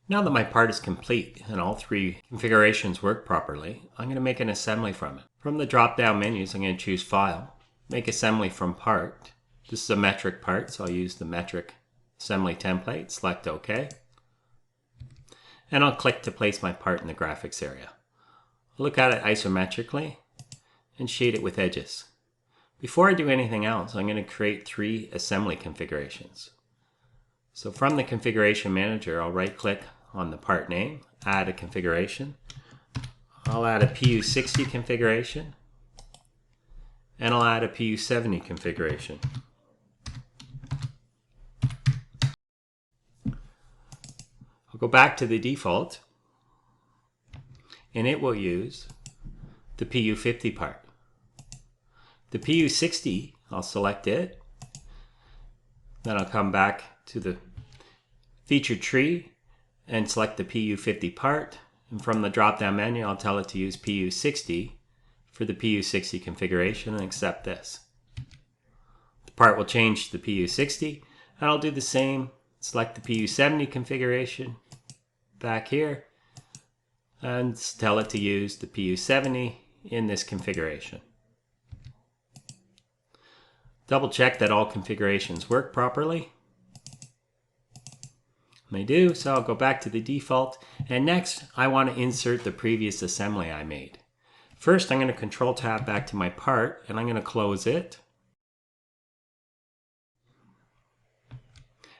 Now that my part is complete and all three configurations work properly, I'm going to make an assembly from it. From the drop-down menus, I'm going to choose File, Make Assembly from Part. This is a metric part, so I'll use the metric assembly template, select OK. And I'll click to place my part in the graphics area. I'll look at it isometrically and shade it with edges. Before I do anything else, I'm going to create 3 assembly configurations. So from the configuration manager, I'll right click on the part name, add a configuration. I'll add a PU60 configuration, and I'll add a PU70 configuration. I'll go back to the default, and it will use the PU50 part. The PU60, I'll select it, then I'll come back to the featured tree and select the PU50 part, and from the drop-down menu I'll tell it to use PU60 for the PU60 configuration and accept this. The part will change to the PU60, and I'll do the same, select the PU70 configuration back here and tell it to use the PU70 in this configuration. Double check that all configurations work properly. They do, so I'll go back to the default, and next I want to insert the previous assembly I made. First I'm going to Control Tab back to my part, and I'm going to close it.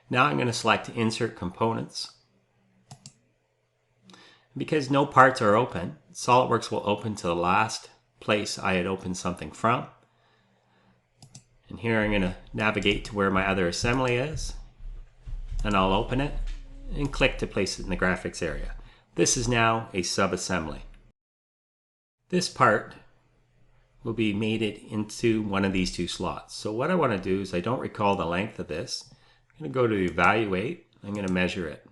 Now I'm going to select Insert Components. Because no parts are open, SOLIDWORKS will open to the last place I had opened something from. And here I'm going to navigate to where my other assembly is, and I'll open it and click to place it in the graphics area. This is now a sub-assembly. This part will be mated into one of these 2 slots. So what I want to do is, I don't recall the length of this. I'm going to go to Evaluate. I'm going to measure it.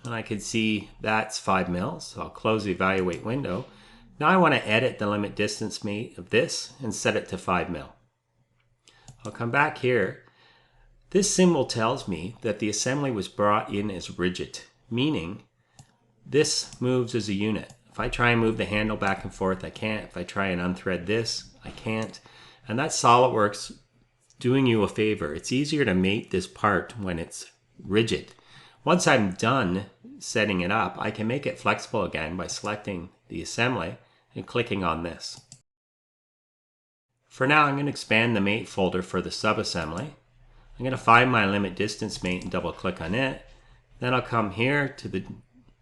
And I can see that's 5 mils, so I'll close the Evaluate window. Now I want to edit the limit distance mate of this and set it to 5 mil. I'll come back here. This symbol tells me that the assembly was brought in as rigid, meaning this moves as a unit. If I try and move the handle back and forth, I can't. If I try and unthread this, I can't. And that's SOLIDWORKS doing you a favor. It's easier to mate this part when it's rigid. Once I'm done setting it up, I can make it flexible again by selecting the assembly and clicking on this. For now, I'm going to expand the mate folder for the sub-assembly. I'm going to find my limit distance mate and double click on it. Then I'll come here to the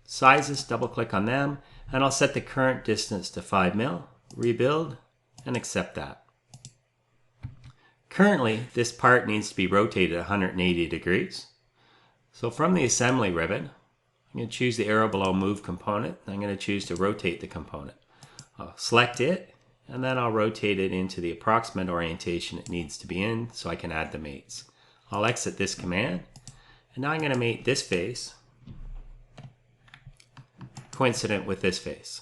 sizes, double click on them, and I'll set the current distance to 5 mil, rebuild, and accept that. Currently, this part needs to be rotated 180 degrees. So from the assembly ribbon, I'm going to choose the arrow below Move Component. I'm going to choose to rotate the component. I'll select it, and then I'll rotate it into the approximate orientation it needs to be in so I can add the mates. I'll exit this command, and now I'm going to mate this face coincident with this face.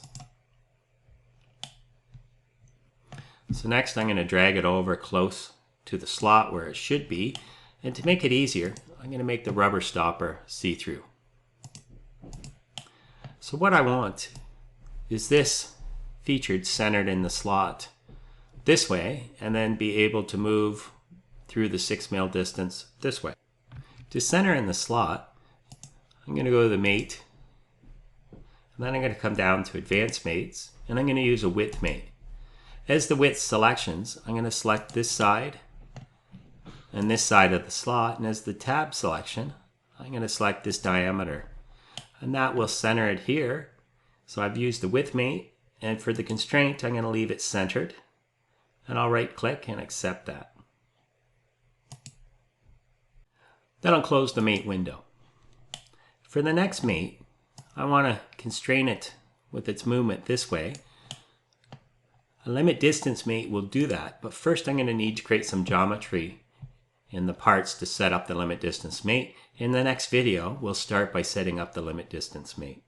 So next I'm going to drag it over close to the slot where it should be, and to make it easier, I'm going to make the rubber stopper see-through. So what I want is this featured centered in the slot this way, and then be able to move through the 6 mil distance this way. To center in the slot, I'm going to go to the mate, and then I'm going to come down to advanced mates, and I'm going to use a width mate. As the width selections, I'm going to select this side and this side of the slot, and as the tab selection, I'm going to select this diameter, and that will center it here. So I've used the width mate, and for the constraint I'm going to leave it centered, and I'll right click and accept that. Then I'll close the mate window. For the next mate, I want to constrain it with its movement this way. A limit distance mate will do that, but first I'm going to need to create some geometry in the parts to set up the limit distance mate. In the next video, we'll start by setting up the limit distance mate.